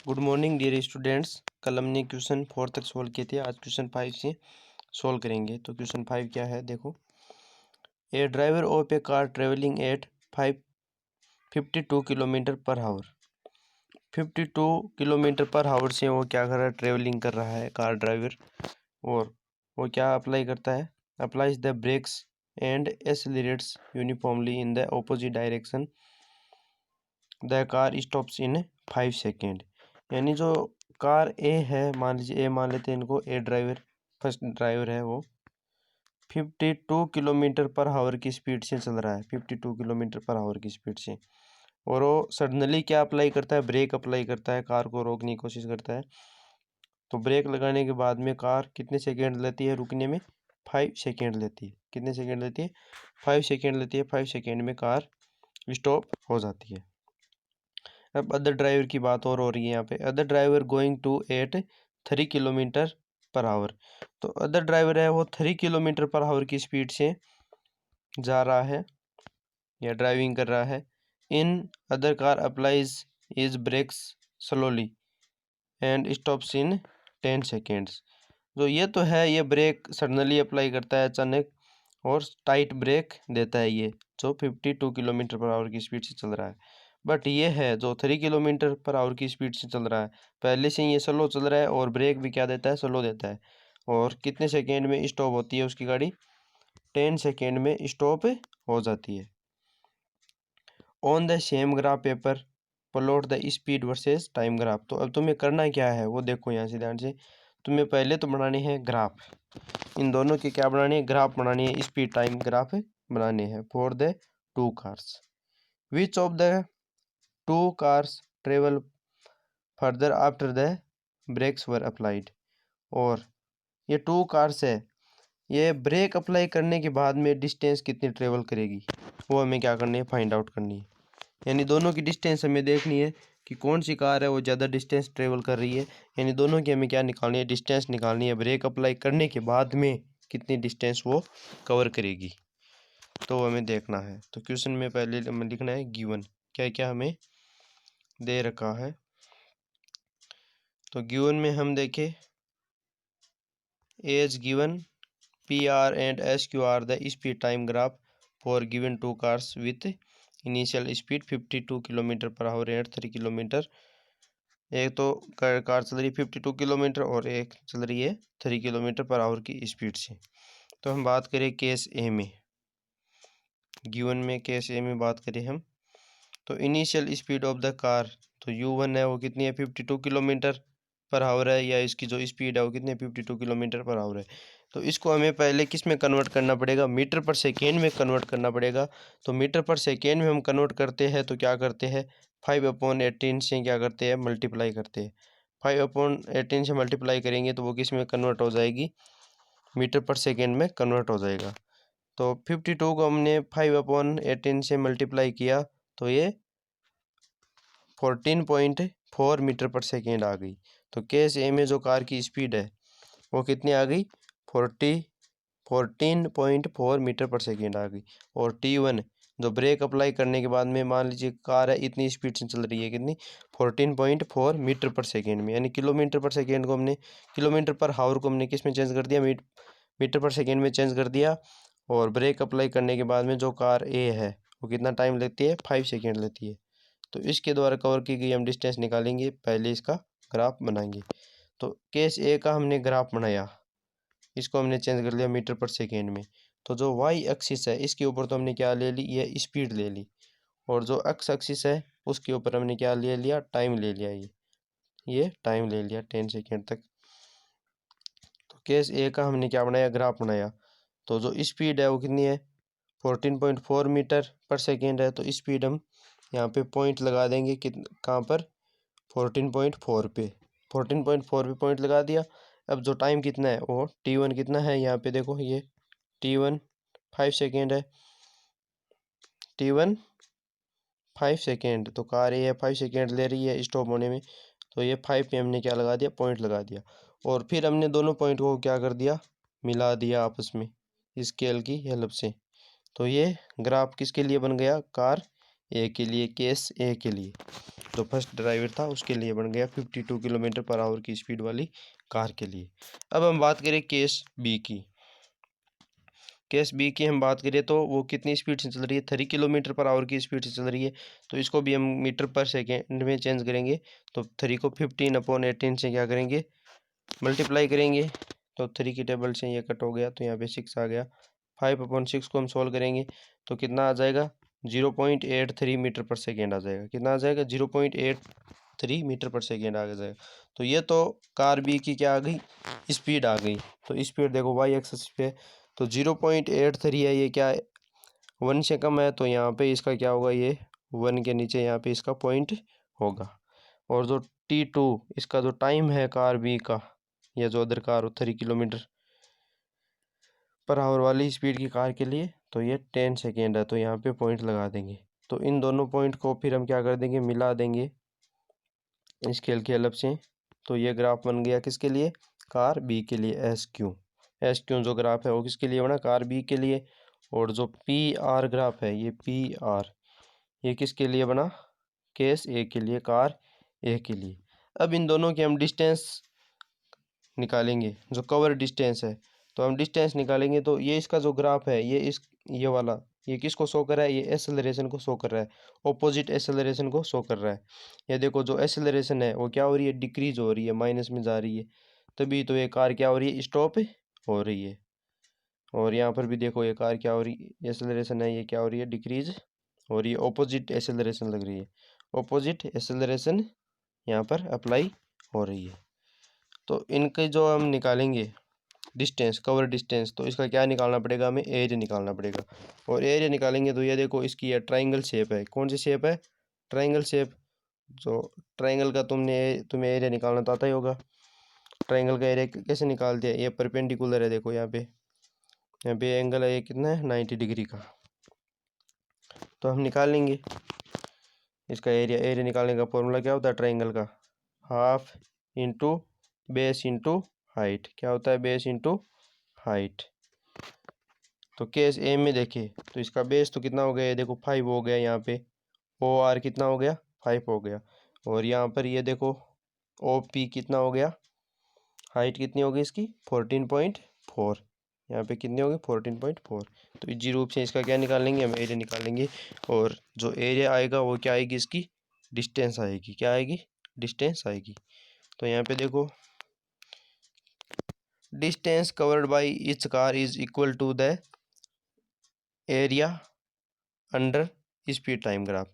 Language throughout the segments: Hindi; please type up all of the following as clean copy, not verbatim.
Good morning dear students. कल हमने क्वेश्चन 4 तक सोल्व किए थे। आज क्वेश्चन 5 से सोल्व करेंगे। तो क्वेश्चन 5 क्या है, देखो। A driver of a car travelling at 52 kilometre per hour. 52 kilometre per hour से वो क्या कर रहा है, ट्रेवलिंग कर रहा है कार ड्राइवर। और वो क्या अप्लाई करता है, applies the brakes and accelerates uniformly in the opposite direction. The car stops in 5 second. यानी जो कार ए है, मान लीजिए ए मान लेते हैं इनको, ए ड्राइवर फर्स्ट ड्राइवर है, वो 52 किलोमीटर पर आवर की स्पीड से चल रहा है, 52 किलोमीटर पर आवर की स्पीड से। और वो सडनली क्या अप्लाई करता है, ब्रेक अप्लाई करता है, कार को रोकने की कोशिश करता है। तो ब्रेक लगाने के बाद में कार कितने सेकेंड लेती है रुकने में, 5 सेकेंड लेती है। कितने सेकेंड लेती है, 5 सेकेंड लेती है। 5 सेकेंड में कार स्टॉप हो जाती है। अब अदर ड्राइवर की बात और हो रही है यहाँ पे। Other driver going to at 3 kilometre per hour. तो अदर ड्राइवर है वो 3 किलोमीटर पर आवर की स्पीड से जा रहा है या ड्राइविंग कर रहा है। In other car applies is brakes slowly and stops in 10 seconds. तो ये तो है, ये ब्रेक सडनली अप्लाई करता है अचानक और टाइट ब्रेक देता है ये, जो 52 किलोमीटर पर आवर की स्पीड से चल रहा है। बट ये है जो 3 किलोमीटर पर आवर की स्पीड से चल रहा है, पहले से ही ये स्लो चल रहा है और ब्रेक भी क्या देता है, स्लो देता है। और कितने सेकेंड में स्टॉप होती है उसकी गाड़ी, 10 सेकेंड में स्टॉप हो जाती है। On the same graph paper plot the speed versus time graph. तो अब तुम्हें करना क्या है वो देखो यहाँ से ध्यान से। तुम्हें पहले तो बनाने हैं ग्राफ, इन दोनों के क्या बनानी है, ग्राफ बनानी है, स्पीड टाइम ग्राफ बनाने हैं for the two cars. Which of the two cars travel further after the brakes were applied. और ये टू कार्स है, ये ब्रेक अप्लाई करने के बाद में डिस्टेंस कितनी ट्रेवल करेगी वो हमें क्या करनी है, फाइंड आउट करनी है। यानी दोनों की डिस्टेंस हमें देखनी है कि कौन सी कार है वो ज़्यादा डिस्टेंस ट्रेवल कर रही है। यानी दोनों की हमें क्या निकालनी है, डिस्टेंस निकालनी है, ब्रेक अप्लाई करने के बाद में कितनी डिस्टेंस वो कवर करेगी, तो हमें देखना है। तो क्वेश्चन में पहले हमें लिखना है गिवन, क्या क्या हमें दे रखा है। तो गिवन में हम देखें, as given PR and SQ are the speed time graph for given two cars with initial speed 52 kilometre per our and 3 kilometre. एक तो कार चल रही है 52 किलोमीटर और एक चल रही है 3 किलोमीटर पर आवर की स्पीड से। तो हम बात करें केस ए में, गिवन में केस ए में बात करें हम, तो initial speed of the car, तो U1 है वो कितनी है, 52 किलोमीटर पर आवर है, या इसकी जो स्पीड है वो कितनी है, 52 किलोमीटर पर आवर है। तो इसको हमें पहले किस में कन्वर्ट करना पड़ेगा, मीटर पर सेकेंड में कन्वर्ट करना पड़ेगा। तो मीटर पर सेकेंड में हम कन्वर्ट करते हैं तो क्या करते हैं, 5/18 से क्या करते हैं, मल्टीप्लाई करते हैं। 5/18 से मल्टीप्लाई करेंगे तो वो किस में कन्वर्ट हो जाएगी, मीटर पर सेकेंड में कन्वर्ट हो जाएगा। तो 52 को हमने 5/18 से मल्टीप्लाई किया तो ये 14.4 मीटर पर सेकेंड आ गई। तो केस ए में जो कार की स्पीड है वो कितनी आ गई, 14.4 मीटर पर सेकेंड आ गई। और T1 जो ब्रेक अप्लाई करने के बाद में, मान लीजिए कार है इतनी स्पीड से चल रही है, कितनी, 14.4 मीटर पर सेकेंड में। यानी किलोमीटर पर सेकेंड को हमने, किलोमीटर पर हावर को हमने किस में चेंज कर दिया, मीटर पर सेकेंड में चेंज कर दिया। और ब्रेक अप्लाई करने के बाद में जो कार ए है वो कितना टाइम लेती है, 5 सेकेंड लेती है। तो इसके द्वारा कवर की गई हम डिस्टेंस निकालेंगे, पहले इसका ग्राफ बनाएंगे। तो केस ए का हमने ग्राफ बनाया, इसको हमने चेंज कर लिया मीटर पर सेकेंड में। तो जो वाई एक्सिस है इसके ऊपर तो हमने क्या ले ली, ये स्पीड ले ली। और जो एक्स एक्सिस है उसके ऊपर हमने क्या ले लिया, टाइम ले लिया, ये टाइम ले लिया 10 सेकेंड तक। तो केस ए का हमने क्या बनाया, ग्राफ बनाया। तो जो स्पीड है वो कितनी है, 14.4 मीटर पर सेकेंड है। तो स्पीड हम यहाँ पे पॉइंट लगा देंगे, कहाँ पर, 14.4 पे, 14.4 पे पॉइंट लगा दिया। अब जो टाइम कितना है वो T1 कितना है, यहाँ पे देखो, ये T1 5 सेकेंड है, T1 5 सेकेंड। तो कार ये 5 सेकेंड ले रही है स्टॉप होने में, तो ये 5 पे हमने क्या लगा दिया, पॉइंट लगा दिया। और फिर हमने दोनों पॉइंट को क्या कर दिया, मिला दिया आपस में स्केल की हेल्प से। तो ये ग्राफ किसके लिए बन गया, कार ए के लिए, केस ए के लिए। जो फर्स्ट ड्राइवर था उसके लिए बन गया 52 किलोमीटर पर आवर की स्पीड वाली कार के लिए। अब हम बात करें केस बी की। केस बी की हम बात करें तो वो कितनी स्पीड से चल रही है, 3 किलोमीटर पर आवर की स्पीड से चल रही है। तो इसको भी हम मीटर पर सेकेंड में चेंज करेंगे। तो 3 को 15/18 से क्या करेंगे, मल्टीप्लाई करेंगे। तो 3 की टेबल से ये कट हो गया तो यहाँ पे 6 आ गया। 5/6 को हम सॉल्व करेंगे तो कितना आ जाएगा, 0.83 मीटर पर सेकेंड आ जाएगा। कितना आ जाएगा, 0.83 मीटर पर सेकेंड आ जाएगा। तो ये तो कार बी की क्या आ गई, स्पीड आ गई। तो स्पीड देखो वाई एक्सिस पे, तो 0.83 है, ये क्या है 1 से कम है। तो यहाँ पे इसका क्या होगा, ये 1 के नीचे यहाँ पे इसका पॉइंट होगा। और जो T2 इसका जो टाइम है कार बी का, या जो अदर कार हो 3 किलोमीटर पर आवर वाली स्पीड की कार के लिए, तो ये 10 सेकेंड है। तो यहाँ पे पॉइंट लगा देंगे। तो इन दोनों पॉइंट को फिर हम क्या कर देंगे, मिला देंगे स्केल के हेल्प से। तो ये ग्राफ बन गया किसके लिए, कार बी के लिए। एस क्यू जो ग्राफ है वो किसके लिए बना, कार बी के लिए। और जो पी आर ग्राफ है, ये पी आर ये किसके लिए बना, केस ए के लिए, कार ए के लिए। अब इन दोनों की हम डिस्टेंस निकालेंगे, जो कवर डिस्टेंस है। तो हम डिस्टेंस निकालेंगे तो ये इसका जो ग्राफ है, ये वाला, ये किसको शो कर रहा है, ये एसेलरेशन को शो कर रहा है, ऑपोजिट एसेलरेशन को शो कर रहा है। ये देखो जो एसेलरेशन है वो क्या हो रही है, डिक्रीज हो रही है, माइनस में जा रही है। तभी तो ये कार क्या हो रही है, स्टॉप हो रही है। और यहाँ पर भी देखो ये कार क्या हो रही है, एसेलरेशन है, ये क्या हो रही है, डिक्रीज हो रही है, ऑपोजिट एसेलरेशन लग रही है। ऑपोजिट एसेलरेशन यहाँ पर अप्लाई हो रही है। तो इनके जो हम निकालेंगे डिस्टेंस, कवर डिस्टेंस, तो इसका क्या निकालना पड़ेगा, हमें एरिया निकालना पड़ेगा। और एरिया निकालेंगे तो ये देखो इसकी ये ट्राइंगल शेप है। कौन सी शेप है, ट्राइंगल शेप। जो ट्राइंगल का तुम्हें एरिया निकालना तो आता ही होगा। ट्राइंगल का एरिया कैसे निकालते हैं, ये परपेंडिकुलर है, देखो यहाँ पे एंगल है, ये कितना है 90 डिग्री का। तो हम निकाल लेंगे इसका एरिया निकालने का फॉर्मूला क्या होता है ट्राइंगल का, half into base into height. क्या होता है, बेस इंटू हाइट। तो केस ए में देखें तो इसका बेस तो कितना हो गया, ये देखो 5 हो गया। यहाँ पे ओ आर कितना हो गया, 5 हो गया। और यहाँ पर ये देखो ओ पी कितना हो गया, हाइट कितनी होगी इसकी 14.4। यहाँ पे कितनी होगी 14.4। तो इजी रूप से इसका क्या निकालेंगे, हम एरिया निकालेंगे। और जो एरिया आएगा वो क्या आएगी, इसकी डिस्टेंस आएगी। क्या आएगी, डिस्टेंस आएगी। तो यहाँ पे देखो distance covered by each car is equal to the area under speed time graph.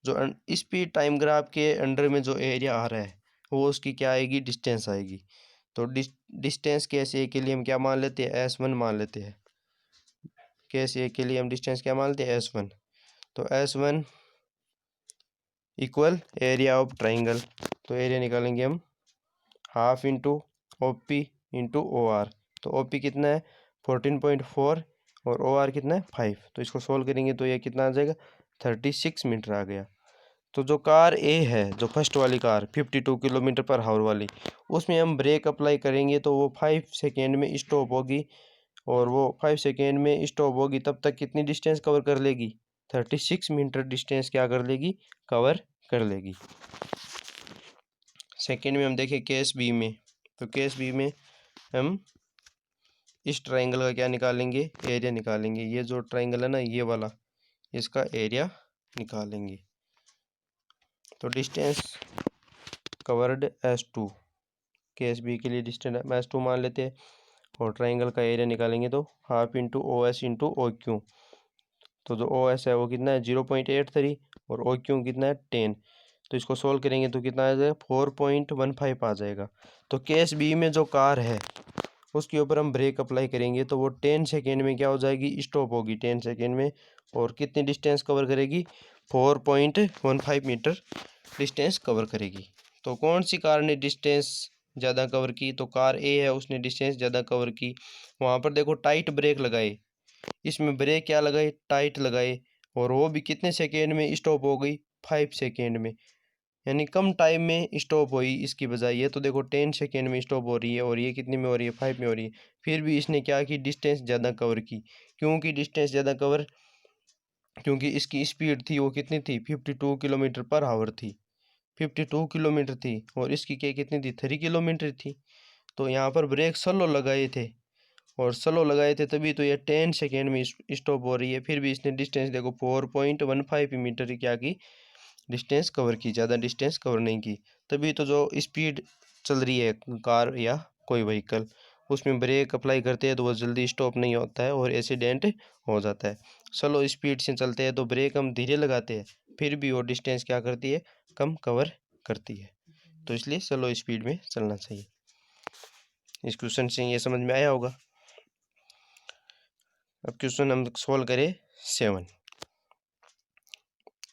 जो स्पीड टाइम ग्राफ के अंडर में जो एरिया आ रहा है वो उसकी क्या आएगी, डिस्टेंस आएगी। तो डिस्टेंस केस ए के लिए हम क्या मान लेते हैं, S1 मान लेते हैं। केस ए के लिए हम डिस्टेंस क्या मान लेते हैं, S1। तो S1 equal area of triangle. तो एरिया निकालेंगे हम half into O P into O R. तो ओ पी कितना है 14.4 और ओ आर कितना है 5। तो इसको सोल्व करेंगे तो ये कितना आ जाएगा 36 मीटर आ गया। तो जो कार ए है, जो फर्स्ट वाली कार 52 किलोमीटर पर हावर वाली, उसमें हम ब्रेक अप्लाई करेंगे तो वो 5 सेकेंड में स्टॉप होगी। और वो 5 सेकेंड में स्टॉप होगी तब तक कितनी डिस्टेंस कवर कर लेगी, 36 मीटर डिस्टेंस क्या कर लेगी, कवर कर लेगी। सेकेंड में हम देखें केस बी में। तो केस बी में हम इस ट्राइंगल का क्या निकालेंगे, एरिया निकालेंगे। ये जो ट्राइंगल है ना, ये वाला, इसका एरिया निकालेंगे। तो distance covered S2, case B के लिए डिस्टेंस S2 मान लेते हैं। और ट्राइंगल का एरिया निकालेंगे तो half into O S into O Q. तो जो ओ एस है वो कितना है 0.83 और ओ क्यू कितना है 10। तो इसको सोल्व करेंगे तो कितना आ जाएगा 4.15 आ जाएगा। तो केस बी में जो कार है उसके ऊपर हम ब्रेक अप्लाई करेंगे तो वो 10 सेकेंड में क्या हो जाएगी, स्टॉप होगी 10 सेकेंड में। और कितनी डिस्टेंस कवर करेगी, 4.15 मीटर डिस्टेंस कवर करेगी। तो कौन सी कार ने डिस्टेंस ज़्यादा कवर की, तो कार ए है, उसने डिस्टेंस ज़्यादा कवर की। वहाँ पर देखो टाइट ब्रेक लगाए, इसमें ब्रेक क्या लगाए, टाइट लगाए। और वो भी कितने सेकेंड में स्टॉप हो गई, 5 सेकेंड में, यानी कम टाइम में स्टॉप हुई इसकी बजाय। ये तो देखो 10 सेकेंड में स्टॉप हो रही है और ये कितने में हो रही है, 5 में हो रही है। फिर भी इसने क्या की, डिस्टेंस ज़्यादा कवर की। क्योंकि डिस्टेंस ज़्यादा कवर, क्योंकि इसकी स्पीड थी वो कितनी थी 52 किलोमीटर पर आवर थी। 52 किलोमीटर थी और इसकी क्या कितनी थी 3 किलोमीटर थी। तो यहाँ पर ब्रेक स्लो लगाए थे और स्लो लगाए थे तभी तो ये 10 सेकेंड में स्टॉप हो रही है। फिर भी इसने डिस्टेंस देखो 4.15 मीटर क्या की डिस्टेंस कवर की, ज़्यादा डिस्टेंस कवर नहीं की। तभी तो जो स्पीड चल रही है कार या कोई व्हीकल उसमें ब्रेक अप्लाई करते हैं तो वो जल्दी स्टॉप नहीं होता है और एक्सीडेंट हो जाता है। स्लो स्पीड से चलते हैं तो ब्रेक हम धीरे लगाते हैं फिर भी वो डिस्टेंस क्या करती है कम कवर करती है। तो इसलिए स्लो स्पीड में चलना चाहिए। इस क्वेश्चन से ये समझ में आया होगा। अब क्वेश्चन हम सोल्व करें 7।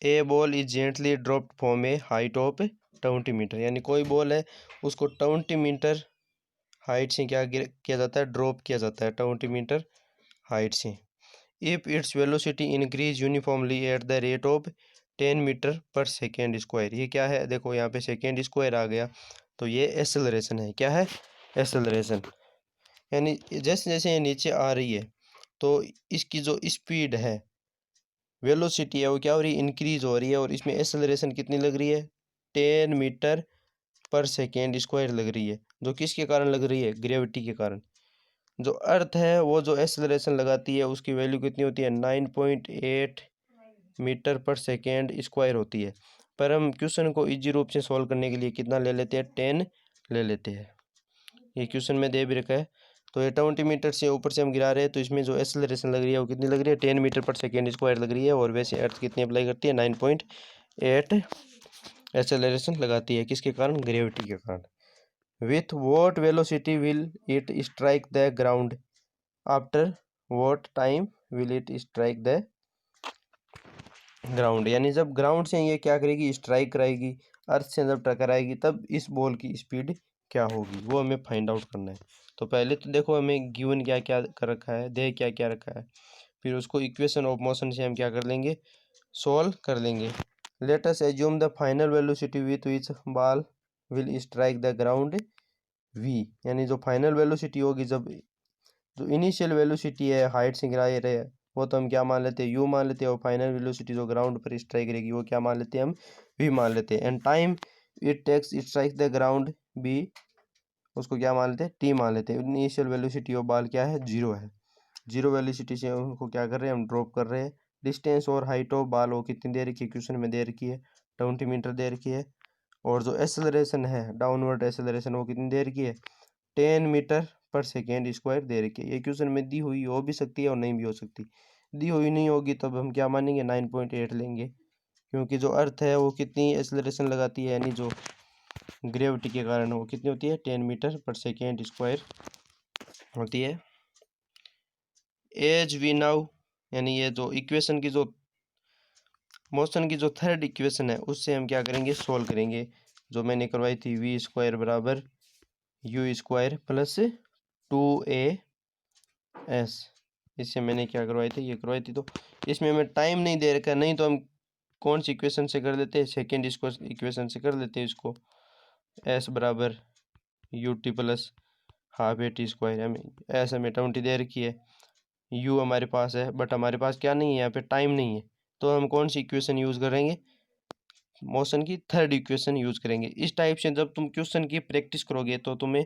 A ball is gently dropped from a height of 20 metre, यानी कोई बॉल है उसको 20 मीटर हाइट से क्या किया जाता है ड्रॉप किया जाता है 20 मीटर हाइट से। If its velocity increase uniformly at the rate of 10 metre per second square. ये क्या है देखो यहाँ पे सेकेंड स्क्वायर आ गया तो ये एक्सेलरेशन है। क्या है एक्सेलरेशन, यानी जैसे जैसे ये नीचे आ रही है तो इसकी जो स्पीड है वेलोसिटी है वो क्या हो रही है इंक्रीज हो रही है और इसमें एक्सेलरेशन कितनी लग रही है 10 मीटर पर सेकेंड स्क्वायर लग रही है। जो किसके कारण लग रही है ग्रेविटी के कारण। जो अर्थ है वो जो एक्सेलरेशन लगाती है उसकी वैल्यू कितनी होती है 9.8 मीटर पर सेकेंड स्क्वायर होती है। पर हम क्वेश्चन को इजी रूप से सॉल्व करने के लिए कितना ले लेते हैं 10 ले लेते हैं। ये क्वेश्चन में दे भी रखा है तो ये 20 मीटर से ऊपर से हम गिरा रहे हैं तो इसमें जो एक्सेलरेशन लग रही है वो कितनी लग रही है 10 मीटर पर सेकेंड स्क्वायर लग रही है। और वैसे अर्थ कितनी अप्लाई करती है 9.8 एक्सेलरेशन लगाती है किसके कारण ग्रेविटी के कारण। With what velocity will it strike the ground after what time will it strike the ground, यानी जब ग्राउंड से ये क्या करेगी स्ट्राइक कराएगी अर्थ से जब टकराएगी तब इस बॉल की स्पीड क्या होगी वो हमें फाइंड आउट करना है। तो पहले तो देखो हमें गिवन क्या क्या कर रखा है दे क्या क्या रखा है फिर उसको इक्वेशन ऑफ मोशन से हम क्या कर लेंगे सॉल्व कर लेंगे। Let us assume the final velocity with which ball will strike the ground v, यानी जो फाइनल वेलोसिटी होगी जब जो इनिशियल वेलोसिटी है हाइट से गिरा रहे हैं वो तो हम क्या मान लेते हैं यू मान लेते हैं और फाइनल वेलोसिटी जो ग्राउंड पर स्ट्राइक करेगी वो क्या मान लेते हैं हम वी मान लेते हैं। And time it takes it strike the ground be उसको क्या मान लेते हैं टी मान लेते हैं। इनिशियल वेलोसिटी ऑफ बॉल क्या है 0 है, 0 वेलोसिटी से उनको क्या कर रहे हैं हम ड्रॉप कर रहे हैं। डिस्टेंस और हाइट ऑफ बॉल वो कितनी दे रखी है क्वेश्चन में दे रखी है 20 मीटर दे रखी है। और जो एक्सेलरेशन है डाउनवर्ड एक्सेलरेशन वो कितनी दे रखी है 10 मीटर पर सेकेंड स्क्वायर दे रखी है। ये क्वेश्चन में दी हुई हो भी सकती है और नहीं भी हो सकती। दी हुई नहीं होगी तब हम क्या मानेंगे 9.8 लेंगे क्योंकि जो अर्थ है वो कितनी एक्सेलरेशन लगाती है यानी जो ग्रेविटी के कारण वो कितनी होती है 10 मीटर पर सेकेंड स्क्वायर होती है। एज वी नाउ, यानी ये जो इक्वेशन की जो मोशन की जो थर्ड इक्वेशन है उससे हम क्या करेंगे सोल्व करेंगे। जो मैंने करवाई थी वी स्क्वायर बराबर यू स्क्वायर प्लस 2a(s), इससे मैंने क्या करवाई थी ये करवाई थी। तो इसमें हमें टाइम नहीं दे रखा, नहीं तो हम कौन सी इक्वेशन से कर देते हैं सेकेंड इसको इक्वेशन से कर देते हैं इसको s बराबर U T plus half A T square. हमें एस हमें 20 दे रखी है u हमारे पास है बट हमारे पास क्या नहीं है यहाँ पे टाइम नहीं है। तो हम कौन सी इक्वेशन यूज़ करेंगे मोशन की थर्ड इक्वेशन यूज़ करेंगे। इस टाइप से जब तुम क्वेश्चन की प्रैक्टिस करोगे तो तुम्हें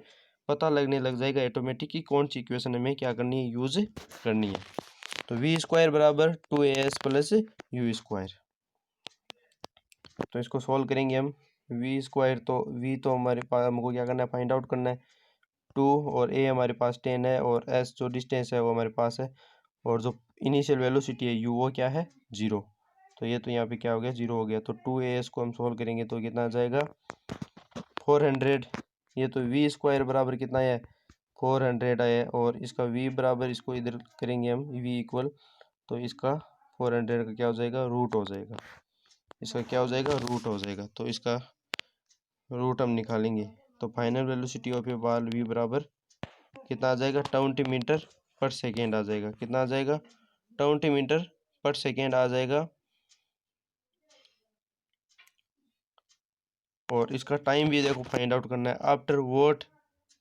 पता लगने लग जाएगा ऑटोमेटिक कि कौन सी इक्वेशन हमें क्या करनी है यूज़ करनी है। तो वी स्क्वायर बराबर 2as प्लस यू स्क्वायर। तो इसको सॉल्व करेंगे हम वी स्क्वायर तो वी तो हमारे पास हमको क्या करना है फाइंड आउट करना है 2 और a हमारे पास 10 है और s जो डिस्टेंस है वो हमारे पास है और जो इनिशियल वेलोसिटी है u वो क्या है 0। तो ये तो यहाँ पे क्या हो गया 0 हो गया। तो 2as को हम सोल्व करेंगे तो कितना आ जाएगा 400। ये तो वी स्क्वायर बराबर कितना है 400 है और इसका v बराबर इसको इधर करेंगे हम v इक्वल तो इसका 400 का क्या हो जाएगा रूट हो जाएगा, इसका क्या हो जाएगा रूट हो जाएगा। तो इसका रूट हम निकालेंगे तो final velocity of A ball v बराबर कितना आ जाएगा 20 मीटर पर सेकेंड आ जाएगा। कितना आ जाएगा 20 मीटर पर सेकेंड आ जाएगा। और इसका टाइम भी देखो फाइंड आउट करना है after what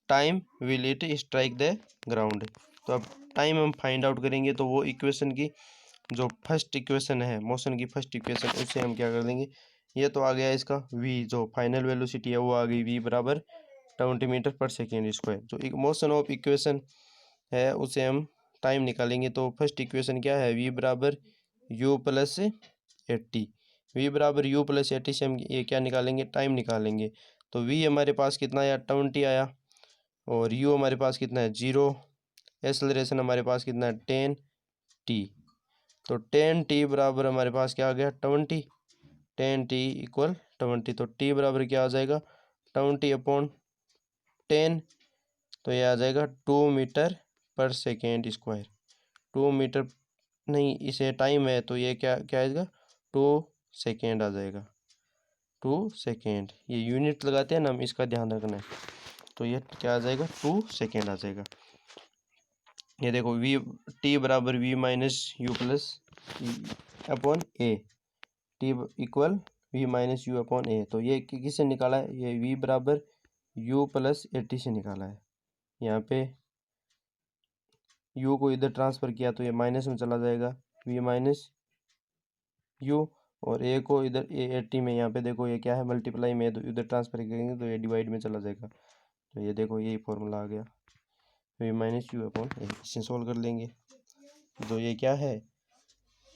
time will it strike the ground. तो अब टाइम हम फाइंड आउट करेंगे तो वो इक्वेशन की जो फर्स्ट इक्वेशन है मोशन की फर्स्ट इक्वेशन उससे हम क्या कर देंगे ये तो आ गया इसका v, जो फाइनल वेलोसिटी है वो आ गई v बराबर 20 मीटर पर सेकेंड स्क्वायर। जो एक मोशन ऑफ इक्वेशन है उसे हम टाइम निकालेंगे। तो फर्स्ट इक्वेशन क्या है, v बराबर u प्लस 80। v बराबर u प्लस 80 से हम ये क्या निकालेंगे, टाइम निकालेंगे। तो v हमारे पास कितना आया, 20 आया, और u हमारे पास कितना है, 0। एक्सेलरेशन हमारे पास कितना है, 10t। तो 10t बराबर हमारे पास क्या आ गया, 20। 10t equal 20। तो t बराबर क्या आ जाएगा, 20/10। तो ये आ जाएगा 2 metre per second square. 2 metre नहीं, इसे टाइम है तो ये क्या क्या आएगा, 2 सेकेंड आ जाएगा। 2 सेकेंड, ये यूनिट लगाते हैं ना हम, इसका ध्यान रखना है। तो ये क्या आ जाएगा, 2 सेकेंड आ जाएगा। ये देखो v, t बराबर v minus U plus upon A, T equal v minus U upon A. तो ये किससे निकाला है, ये v बराबर u प्लस 80 से निकाला है। यहाँ पे u को इधर ट्रांसफ़र किया तो ये माइनस में चला जाएगा, v माइनस u, और a को इधर a 80 में, यहाँ पे देखो ये क्या है, मल्टीप्लाई में, तो इधर ट्रांसफ़र करेंगे तो ये डिवाइड में चला जाएगा। तो ये देखो यही फॉर्मूला आ गया, v माइनस यू अपॉन ए। इसे सोल्व कर लेंगे। जो ये क्या है,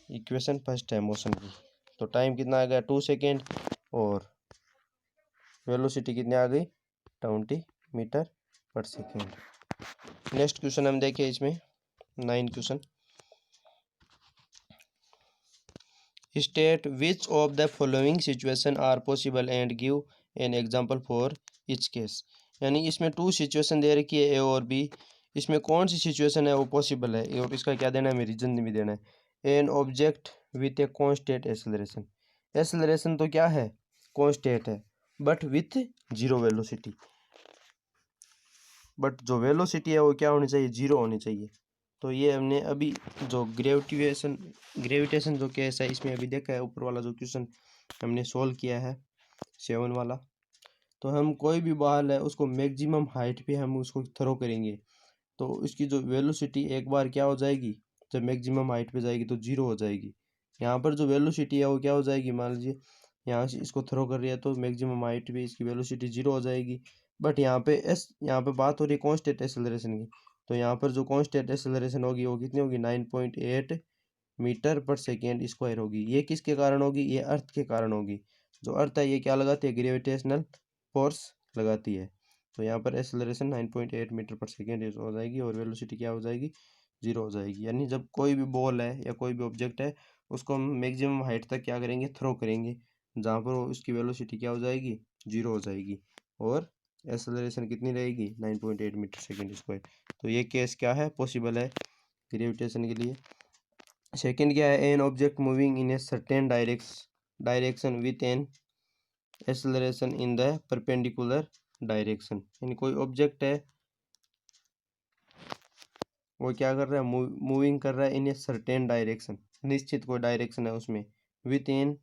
इक्वेशन फर्स्ट है मोशन की। तो टाइम कितना आ गया, 2 सेकेंड, और वेलोसिटी कितनी आ गई, 20 metre per second. Next question हम देखें इसमें 9 question. State which of the following situation are possible and give an example for each case. यानी इसमें 2 सिचुएशन दे रखी है, ए और बी। इसमें कौन सी सिचुएशन है वो पॉसिबल है, और इसका क्या देना है, हमें रीजन भी देना है। An object with a constant acceleration. Acceleration तो क्या है, कॉन्स्टेंट है, but with zero velocity. But जो वेलोसिटी है वो क्या होनी चाहिए, जीरो होनी चाहिए। तो ये हमने अभी जो ग्रेविटेशन जो केस है इसमें अभी देखा है, ऊपर वाला जो क्वेश्चन हमने सोल्व किया है 7 वाला। तो हम कोई भी बॉल है उसको मैक्सिमम हाइट पे हम उसको थ्रो करेंगे, तो उसकी जो वेलोसिटी एक बार क्या हो जाएगी, जब मैक्सिमम हाइट पे जाएगी तो जीरो हो जाएगी। यहाँ पर जो वेलोसिटी है वो क्या हो जाएगी, मान लीजिए यहाँ से इसको थ्रो कर रही है तो मैक्सिमम हाइट पे इसकी वेलोसिटी जीरो हो जाएगी। बट यहाँ पे बात हो रही है कांस्टेंट एक्सेलरेशन की। तो यहाँ पर जो कांस्टेंट एक्सेलरेशन होगी वो कितनी होगी, 9.8 मीटर पर सेकेंड स्क्वायर होगी। ये किसके कारण होगी, ये अर्थ के कारण होगी। जो अर्थ है ये क्या लगाती है, ग्रेविटेशनल फोर्स लगाती है। तो यहाँ पर एक्सेलरेशन 9.8 मीटर पर सेकेंड हो जाएगी, और वेलोसिटी क्या हो जाएगी, जीरो हो जाएगी। यानी जब कोई भी बॉल है या कोई भी ऑब्जेक्ट है उसको हम मैक्सिमम हाइट तक क्या करेंगे, थ्रो करेंगे, जहाँ पर उसकी वेलोसिटी क्या हो जाएगी, जीरो हो जाएगी, और एक्सेलरेशन कितनी रहेगी, 9.8 मीटर सेकेंड स्क्वायर। तो ये केस क्या है, पॉसिबल है ग्रेविटेशन के लिए। सेकेंड क्या है, an object moving in a certain direction with an acceleration in the perpendicular direction. यानी कोई ऑब्जेक्ट है वो क्या कर रहा है, मूविंग कर रहा है इन ए सर्टेन डायरेक्शन, निश्चित कोई डायरेक्शन है उसमें, with in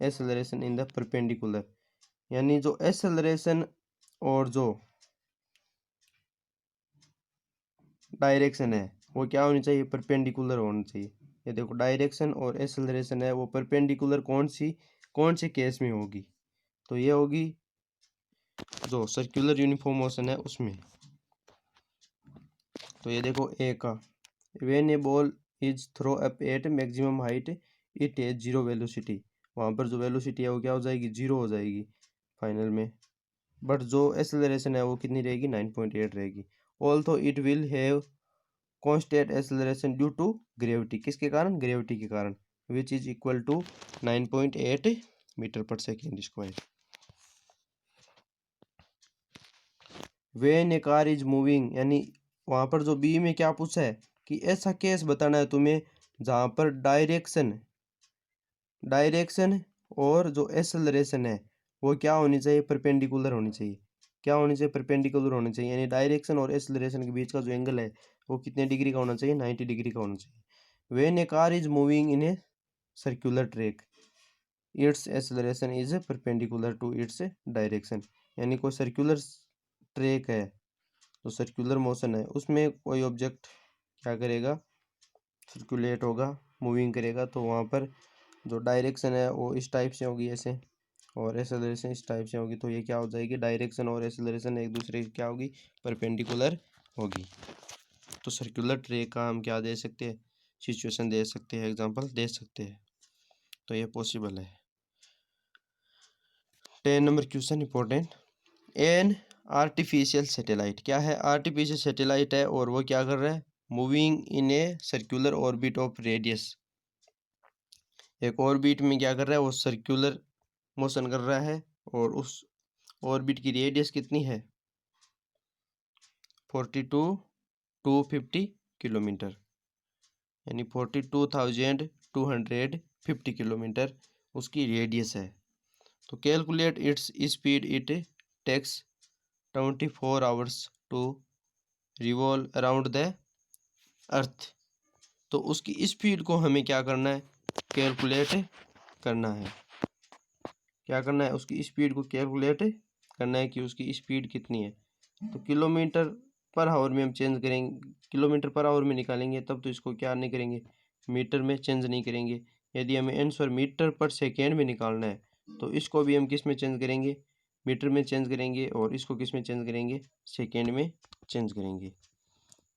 acceleration in the perpendicular. यानी जो एक्सेलरेशन और जो डायरेक्शन है वो क्या होनी चाहिए, परपेंडिकुलर होनी चाहिए। ये देखो डायरेक्शन और एक्सेलरेशन है वो परपेंडिकुलर कौन से केस में होगी, तो ये होगी जो सर्कुलर यूनिफॉर्म मोशन है उसमें। तो ये देखो ए का, when a ball is throw up at maximum height it as zero velocity. वहाँ पर जो वेलोसिटी है वो क्या हो जाएगी, जीरो हो जाएगी फाइनल में। बट जो एक्सेलरेशन है वो कितनी रहेगी, 9.8 रहेगी। Also it will have constant acceleration due to gravity. किसके कारण, ग्रेविटी के कारण, which is equal to 9.8 metre per second square. When a car is moving, यानी वहाँ पर जो बी में क्या पूछा है कि ऐसा केस बताना है तुम्हें जहाँ पर डायरेक्शन और जो एक्सेलरेशन है वो क्या होनी चाहिए, परपेंडिकुलर होनी चाहिए। क्या होनी चाहिए, परपेंडिकुलर होनी चाहिए। यानी डायरेक्शन और एक्सेलरेशन के बीच का जो एंगल है वो कितने डिग्री का होना चाहिए, 90 डिग्री का होना चाहिए। When a car is moving in a circular track its acceleration is perpendicular to its direction. यानी कोई सर्कुलर ट्रैक है, तो सर्कुलर मोशन है, उसमें कोई ऑब्जेक्ट क्या करेगा, सर्कुलेट होगा, मूविंग करेगा, तो वहाँ पर जो डायरेक्शन है वो इस टाइप से होगी, ऐसे और एसेलरेशन इस टाइप से होगी, तो ये क्या हो जाएगी, डायरेक्शन और एसेलरेशन एक दूसरे की क्या होगी, परपेंडिकुलर होगी। तो सर्कुलर ट्रैक का हम क्या दे सकते हैं, सिचुएशन दे सकते हैं, एग्जांपल दे सकते हैं, तो ये पॉसिबल है। 10 number question important. An artificial satellite, क्या है, आर्टिफिशियल सैटेलाइट है और वो क्या कर रहा है, moving in a circular orbit of radius, एक ऑर्बिट में क्या कर रहा है, वो सर्कुलर मोशन कर रहा है और उस ऑर्बिट की रेडियस कितनी है, 42,250 किलोमीटर, यानी 42,250 किलोमीटर उसकी रेडियस है। तो calculate its speed, it takes 24 hours to revolve around the earth. तो उसकी स्पीड को हमें क्या करना है, कैलकुलेट करना है, क्या करना है, उसकी स्पीड को कैलकुलेट करना है कि उसकी स्पीड कितनी है। तो किलोमीटर पर आवर में हम चेंज करेंगे, किलोमीटर पर आवर में निकालेंगे तब, तो इसको क्या नहीं करेंगे, मीटर में चेंज नहीं करेंगे। यदि हमें आंसर मीटर पर सेकेंड में निकालना है तो इसको भी हम किस में चेंज करेंगे, मीटर में चेंज करेंगे, और इसको किस में चेंज करेंगे, सेकेंड में चेंज करेंगे।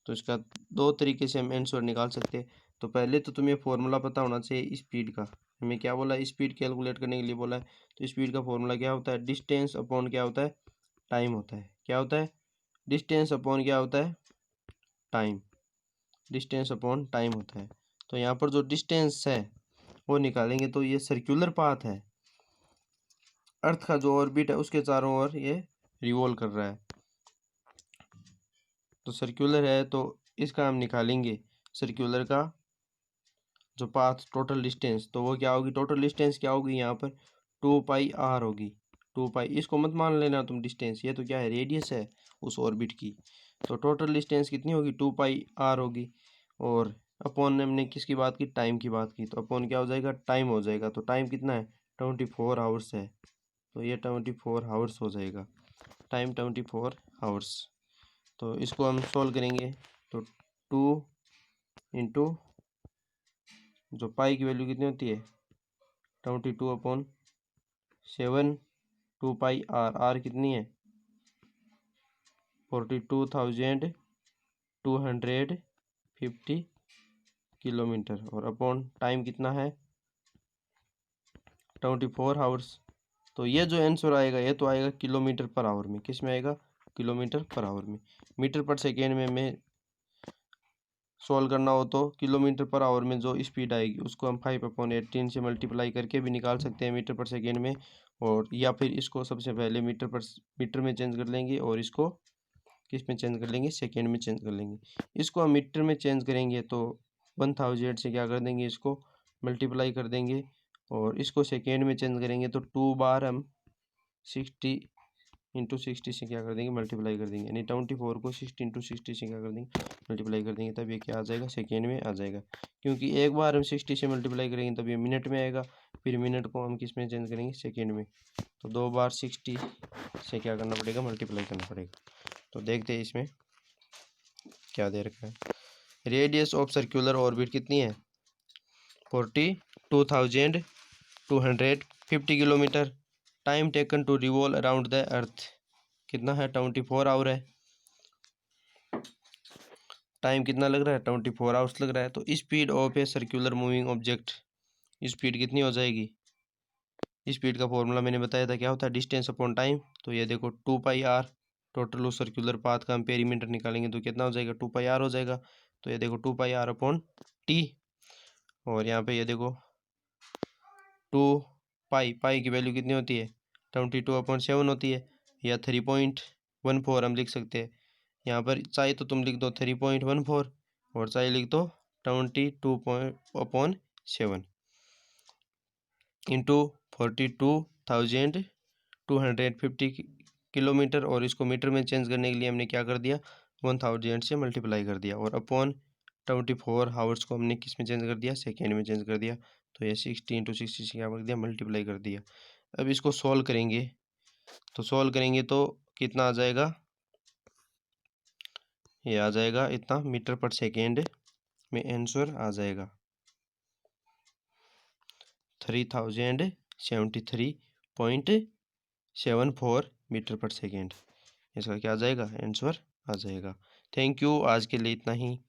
तो इसका दो तरीके से हम आंसर निकाल सकते हैं। तो पहले तो तुम्हें फॉर्मूला पता होना चाहिए स्पीड का, हमें क्या बोला है, स्पीड कैलकुलेट करने के लिए बोला है। तो स्पीड का फॉर्मूला क्या होता है, डिस्टेंस अपॉन क्या होता है, टाइम होता है। क्या होता है, डिस्टेंस अपॉन क्या होता है, टाइम, डिस्टेंस अपॉन टाइम होता है। तो यहाँ पर जो डिस्टेंस है वो निकालेंगे, तो ये सर्कुलर पाथ है, अर्थ का जो ऑर्बिट है उसके चारों ओर ये रिवॉल्व कर रहा है, तो सर्कुलर है, तो इसका हम निकालेंगे सर्कुलर का जो पाथ, टोटल डिस्टेंस, तो वो क्या होगी, टोटल डिस्टेंस क्या होगी यहाँ पर 2πr होगी, 2π, इसको मत मान लेना तुम डिस्टेंस, ये तो क्या है, रेडियस है उस ऑर्बिट की। तो टोटल डिस्टेंस कितनी होगी, 2πr होगी, और अपॉन हमने किसकी बात की, टाइम की बात की, तो अपॉन क्या हो जाएगा, टाइम हो जाएगा। तो टाइम कितना है, 24 आवर्स है, तो ये 24 आवर्स हो जाएगा, टाइम 24 आवर्स। तो इसको हम सॉल्व करेंगे, तो 2 इंटू जो पाई की वैल्यू कितनी होती है, 22/7, 2πr, आर कितनी है, 42,250 किलोमीटर, और अपॉन टाइम कितना है, 24 आवर्स। तो ये जो आंसर आएगा ये तो आएगा किलोमीटर पर आवर में, किस में आएगा, किलोमीटर पर आवर में। मीटर पर सेकेंड में हमें सॉल्व करना हो तो किलोमीटर पर आवर में जो स्पीड आएगी उसको हम 5/18 से मल्टीप्लाई करके भी निकाल सकते हैं मीटर पर सेकेंड में, और या फिर इसको सबसे पहले मीटर में चेंज कर लेंगे और इसको किस में चेंज कर लेंगे, सेकेंड में चेंज कर लेंगे। इसको हम मीटर में चेंज करेंगे तो 1000 से क्या कर देंगे, इसको मल्टीप्लाई कर देंगे, और इसको सेकेंड में चेंज करेंगे तो 2 बार हम 60 इंटू 60 से क्या कर देंगे, मल्टीप्लाई कर देंगे, यानी 24 को 60 इंटू 60 से क्या कर देंगे, मल्टीप्लाई कर देंगे, तब ये क्या आ जाएगा, सेकेंड में आ जाएगा। क्योंकि एक बार हम 60 से मल्टीप्लाई करेंगे तब ये मिनट में आएगा, फिर मिनट को हम किस में चेंज करेंगे, सेकेंड में। तो 2 बार 60 से क्या करना पड़ेगा, मल्टीप्लाई करना पड़ेगा। तो देखते हैं इसमें क्या दे रखा है। रेडियस ऑफ सर्कुलर ऑर्बिट कितनी है, 42,250 kilometre. Time taken to revolve around the earth कितना है, 24 आवर है। टाइम कितना लग रहा है, 24 आवर्स लग रहा है। तो speed of a circular moving object, speed कितनी हो जाएगी, स्पीड का फॉर्मूला मैंने बताया था, क्या होता है, डिस्टेंस अपॉन टाइम। तो ये देखो 2πr, टोटल उस सर्कुलर पाथ का हम पेरीमीटर निकालेंगे तो कितना हो जाएगा, 2πr हो जाएगा। तो ये देखो 2πr अपॉन टी, और यहाँ पे ये देखो 2 पाई की वैल्यू कितनी होती है, 22/7 होती है, या 3.14 हम लिख सकते हैं। यहाँ पर चाहे तो तुम लिख दो 3.14 और चाहे लिख दो 22/7 इंटू 42,250 किलोमीटर, और इसको मीटर में चेंज करने के लिए हमने क्या कर दिया, 1000 से मल्टीप्लाई कर दिया, और अपॉन 24 आवर्स को हमने किस में चेंज कर दिया, सेकेंड में चेंज कर दिया। तो ये 60 इंटू 60 से क्या कर दिया, मल्टीप्लाई कर दिया। अब इसको सॉल्व करेंगे, तो सॉल्व करेंगे तो कितना आ जाएगा, ये आ जाएगा इतना मीटर पर सेकेंड में आंसर आ जाएगा 3073 0.74 मीटर पर सेकेंड। इसका क्या आ जाएगा, आंसर आ जाएगा। थैंक यू, आज के लिए इतना ही।